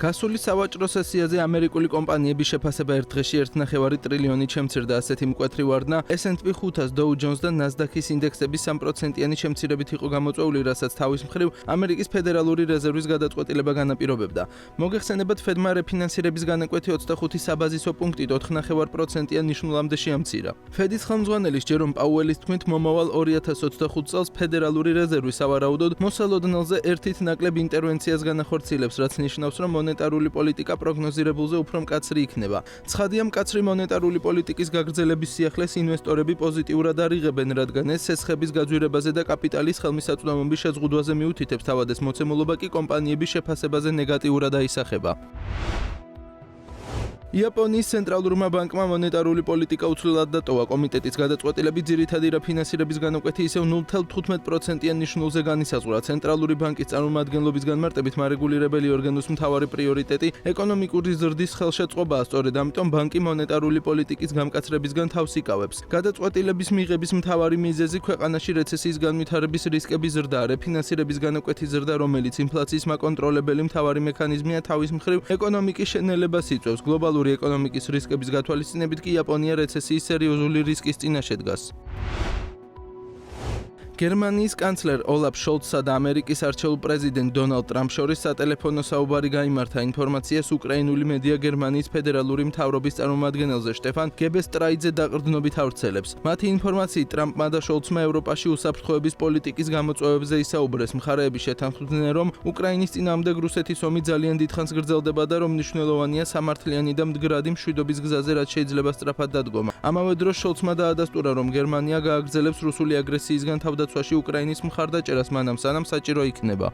გასული სავაჭრო სესიაზე ამერიკული კომპანიების შეფასება ერთ დღეში 1.5 ტრილიონით შემცირდა, ასეთი მკვეთრი ვარდნა S&P 500, Dow Jones და Nasdaq-ის ინდექსების 3%-იანი შემცირებით იყო გამოწვეული, რასაც თავის მხრივ ამერიკის ფედერალური რეზერვის გადაწყვეტილება განაპირობებდა. მოგეხსენებათ, Fed-მა რეფინანსირების განაკვეთი 25 საბაზისო პუნქტით 4.5%-იან ნიშნულამდე შეამცირა. Fed-ის ხელმძღვანელის ჯერომ პაუელის თქმით, მომავალ 2025 წელს ფედერალური რეზერვი სავარაუდოდ მოსალოდნელზე ერთით ნაკლებ ინტერვენციას განახორციელებს, რაც ნიშნავს, რომ მონეტარული პოლიტიკა პროგნოზირებულზე უფრო მკაცრი იქნება. ცხადია, მკაცრი მონეტარული პოლიტიკის გაგრძელების სიახლეს ინვესტორები პოზიტიურად არ იღებენ, რადგან ეს სესხების გაძვირებაზე და კაპიტალის ხელმისაწვდომობის შეზღუდვაზე მიუთითებს, თავად ეს მოცემულობა კი კომპანიების შეფასებაზე ნეგატიურად აისახება. იაპონიის ცენტრალურმა ბანკმა მონეტარული პოლიტიკა უცვლელად დატოვა. კომიტეტის გადაწყვეტილებით ძირითადი რეფინანსირების განაკვეთი ისევ 0.15%-იან ნიშნულზე განისაზღვრა. ცენტრალური ბანკის წარმომადგენლობის განმარტებით მარეგულირებელი ორგანოს მთავარი პრიორიტეტი ეკონომიკური ზრდის ხელშეწყობაა, სწორედ ამიტომ ბანკი მონეტარული პოლიტიკის გამკაცრებისგან თავს იკავებს. გადაწყვეტილების მიღების მთავარი მიზეზი ქვეყანაში რეცესიის განვითარების რისკების ზრდაა. რეფინანსირების განაკვეთის ზრდა, რომელიც ინფლაციის მაკონტროლებელი მთავარი მექანიზმია, თავის მხრივ ეკონომიკის შენელებას იწვევს. გლობალურ ეკონომიკის რისკების გათვალისწინებით კი იაპონია რეცესიის სერიოზული რისკის წინაშე დგას. გერმანიის კანცლერ ოლაფ შოლცსა და ამერიკის არჩეულ პრეზიდენტ დონალდ ტრამპს შორის სატელეფონო საუბარი გაიმართა. ინფორმაციას უკრაინული მედია გერმანიის ფედერალური მთავრობის წარმომადგენელზე შტეფან გებესტრაიძე დაყრდნობით ავრცელებს. მათი ინფორმაციით, ტრამპმა და შოლცმა ევროპაში უსაფრთხოების პოლიტიკის გამოწვევებზე ისაუბრეს. მხარეები შეთანხმდნენ, რომ უკრაინის წინააღმდეგ რუსეთის ომი ძალიან დიდხანს გრძელდება და რომ მნიშვნელოვანია სამართლიანი და მდგრადი მშვიდობის გზაზე რაც შეიძლება სწრაფად დადგომა. ამავე დროს შოლცმა დაადასტურა, რომ გერმანია გააგრძელებს რუსული აგრესიისგან თავდაცვაში უკრაინის მხარდაჭერას მანამ სანამ საჭირო იქნება.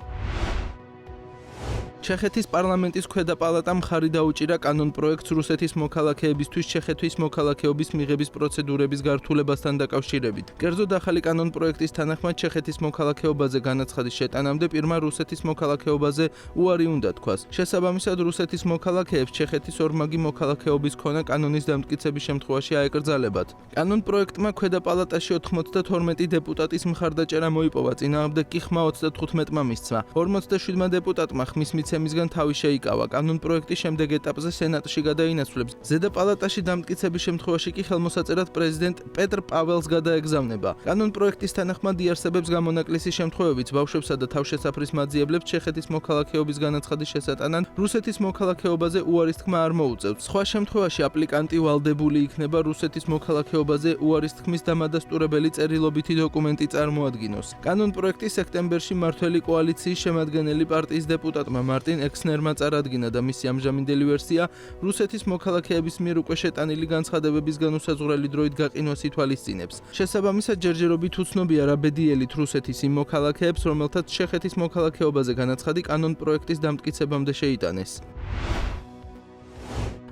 ჩეხეთის პარლამენტის ქვედა პალატამ მხარი დაუჭირა კანონ პროექტს რუსეთის მოქალაქეებისთვის ჩეხეთის მოქალაქეობის მიღების პროცედურების გართულებასთან დაკავშირებით. კერძოდ, ახალი კანონ პროექტის თანახმად ჩეხეთის მოქალაქეობაზე განაცხადის შეტანამდე პირმა რუსეთის მოქალაქეობაზე უარი უნდა თქვას. შესაბამისად, რუსეთის მოქალაქეებს ჩეხეთის ორმაგი მოქალაქეობის ქონა კანონის დამტკიცების შემთხვევაში აეკრძალებათ. კანონ პროექტმა ქვედა პალატაში 92 დეპუტატის მხარდაჭერა მოიპოვა, წინააღმდეგ კი ხმა 35-მა მისცა. 47 დეპუტატმა ხმის მისცემისგან თავი შეიკავა. კანონ პროექტი შემდეგ ეტაპზე სენატში გადაინაცვლებს. ზედა პალატაში დამტკიცების შემთხვევაში კი ხელმოსაწერად პრეზიდენტ პეტრ პაველს გადაეგზავნება. კანონ პროექტის თანახმად იარსებებს გამონაკლისის შემთხვევებიც ბავშვებსა და თავშესაფრის მაძიებლებს ჩეხეთის მოქალაქეობის განაცხადის შესატანად რუსეთის მოქალაქეობაზე უარის თქმა არ მოუწევთ. სხვა შემთხვევაში აპლიკანტი ვალდებული იქნება რუსეთის მოქალაქეობაზე უარის თქმის დამადასტურებელი წერილობითი დოკუმენტი წარმოადგინოს. კანონ პროექტი სექტემბერში მმართველი კოალიციის შემადგენელი პარტიის დეპუტატმა მარტინ ექსნერმა წარადგინა და მისი ამჟამინდელი ვერსია რუსეთის მოქალაქეების მიერ უკვე შეტანილი განცხადებების განუსაზღვრელი დროით გაყინვას ითვალისწინებს. შესაბამისად, ჯერჯერობით უცნობია რა ბედიელით რუსეთის იმ მოქალაქეებს, რომელთაც ჩეხეთის მოქალაქეობაზე განაცხადი კანონ პროექტის დამტკიცებამდე შეიტანეს.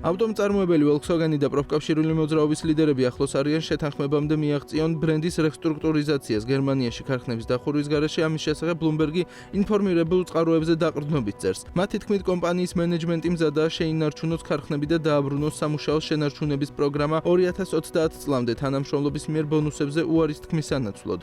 ავტომწარმოებელი Volkswagen-ი და პროფკავშირული მოძრაობის ლიდერები ახლოს არიან შეთანხმებამდე მიაღწიონ ბრენდის რესტრუქტურიზაციას გერმანიაში ქარხნების დახურვის გარეშე. ამის შესახებ Bloomberg-ი ინფორმირებულ წყაროებზე დაყრდნობით წერს. მათი თქმით, კომპანიის მენეჯმენტი მზადაა შეინარჩუნოს ქარხნები და დააბრუნოს სამუშაოს შენარჩუნების პროგრამა 2030 წლამდე თანამშრომლობის მიერ ბონუსებზე უარის თქმის სანაცვლოდ.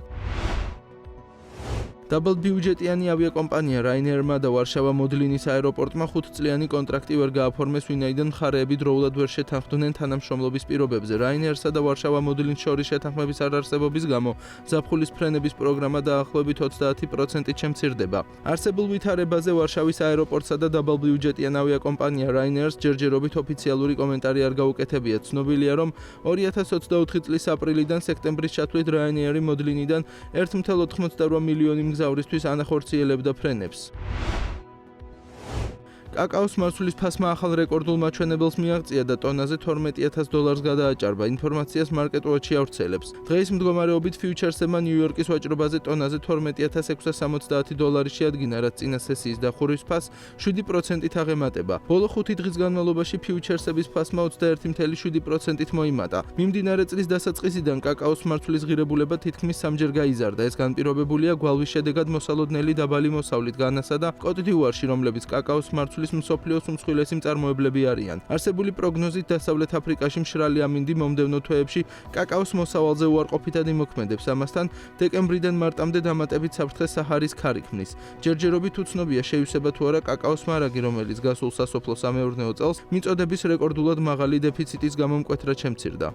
დაბალბიუჯეტიანი ავიაკომპანია Ryanair-მა და ვარშავა-მოდლინის აეროპორტმა 5 წლიანი კონტრაქტი ვერ გააფორმეს, ვინაიდან მხარეები დროულად ვერ შეთანხმდნენ თანამშრომლობის პირობებზე. Ryanair-სა და ვარშავა-მოდლინს შორის შეთანხმების არარსებობის გამო ზაფხულის ფრენების პროგრამა დაახლოებით 30%-ით შემცირდება. არსებულ ვითარებაზე ვარშავის აეროპორტსა და დაბალბიუჯეტიან ავიაკომპანია Ryanair-ს ჯერჯერობით ოფიციალური კომენტარი არ გაუკეთებია. ცნობილია, რომ 2024 წლის აპრილიდან სექტემბრის ჩათვლით Ryanair-ი მოდლინიდან 1.88 მილიონი მგზავრისთვის ანახორციელებდა ფრენებს. კაკაოს მარცვლის ფასმა ახალ რეკორდულ მაჩვენებელს მიაღწია და ტონაზე $12,000 გადააჭარბა. ინფორმაციას Market Watch-ი ავრცელებს. დღეის მდგომარეობით ფიუჩერსებმა ნიუ-იორკის ვაჭრობაზე ტონაზე $12,670 შეადგინა, რაც წინა სესიის დახურვის ფასს 7%-ით აღემატება. ბოლო 5 დღის განმავლობაში ფიუჩერსების ფასმა 21.7%-ით მოიმატა. მიმდინარე წლის დასაწყისიდან კაკაოს მარცვლის ღირებულება თითქმის 3-ჯერ გაიზარდა. ეს განპირობებულია გვალვის შედეგად მოსალოდნელი დაბალი მოსავლით განასა და კოტ-დივუარში, რომლებიც კაკაოს მარცვლის ქართლის მსოფლიოს უმსხვილესი მწარმოებლები არიან. არსებული პროგნოზით დასავლეთ აფრიკაში მშრალი ამინდი მომდევნო თვეებში კაკაოს მოსავალზე უარყოფითად იმოქმედებს. ამასთან დეკემბრიდან მარტამდე დამატებით საფრთხეს საჰარის ქარი ქმნის. ჯერჯერობით უცნობია შეივსება თუ არა კაკაოს მარაგი, რომელიც გასულ სასოფლო-სამეურნეო წელს მიწოდების რეკორდულად მაღალი დეფიციტის გამო მკვეთრად შემცირდა.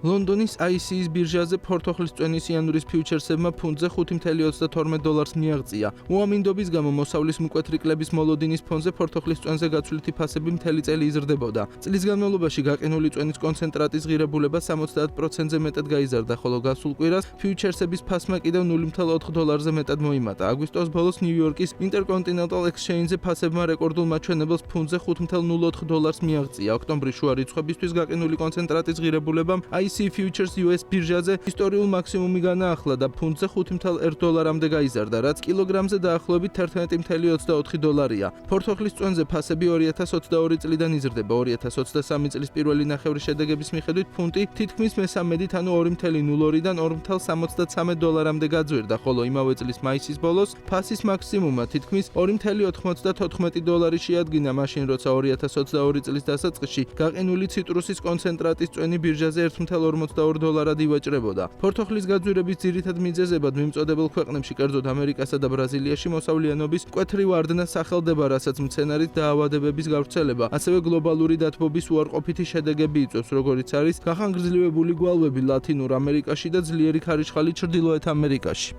ლონდონის ICE-ის ბირჟაზე ფორთოხლის წვენის იანვრის ფიუჩერსებმა ფუნტზე $5.32 მიაღწია. უამინდობის გამო მოსავლის მკვეთრი კლების მოლოდინის ფონზე ფორთოხლის წვენზე გაცვლითი ფასები მთელი წელი იზრდებოდა. წლის განმავლობაში გაყინული წვენის კონცენტრატის ღირებულება 70%-ზე მეტად გაიზარდა, ხოლო გასულ კვირას ფიუჩერსების ფასმა კიდევ $0.4-ზე მეტად მოიმატა. აგვისტოს ბოლოს ნიუ-იორკის Intercontinental Exchange-ზე ფასებმა რეკორდულ მაჩვენებელს ფუნტზე $5.04 მიაღწია. ოქტომბრის შუა რიცხვებისთვის გაყინული კონცენტრატის ღირებულებამ ICE Futures US ბირჟაზე ისტორიულ მაქსიმუმი განაახლა და ფუნტზე $5.1-მდე გაიზარდა, რაც კილოგრამზე დაახლოებით $11.24-ია. ფორთოხლის წვენზე ფასები 2022 წლიდან იზრდება. 2023 წლის პირველი ნახევრის შედეგების მიხედვით ფუნტი თითქმის მესამედით, ანუ 2.02-დან $2.73-მდე გაძვირდა, ხოლო იმავე წლის მაისის ბოლოს ფასის მაქსიმუმმა თითქმის $2.94 შეადგინა, მაშინ როცა 2022 წლის დასაწყისში გაყინული ციტრუსის კონცენტრატის წვენი ბირჟაზე $1.42-ად ივაჭრებოდა. ფორთოხლის გაძვირების ძირითად მიზეზებად მიმწოდებელ ქვეყნებში, კერძოდ ამერიკასა და ბრაზილიაში მოსავლიანობის მკვეთრი ვარდნა სახელდება, რასაც მცენარით დაავადებების გავრცელება, ასევე გლობალური დათბობის უარყოფითი შედეგები იწვევს, როგორიც არის გახანგრძლივებული გვალვები ლათინურ ამერიკაში და ძლიერი ქარიშხალი ჩრდილოეთ ამერიკაში.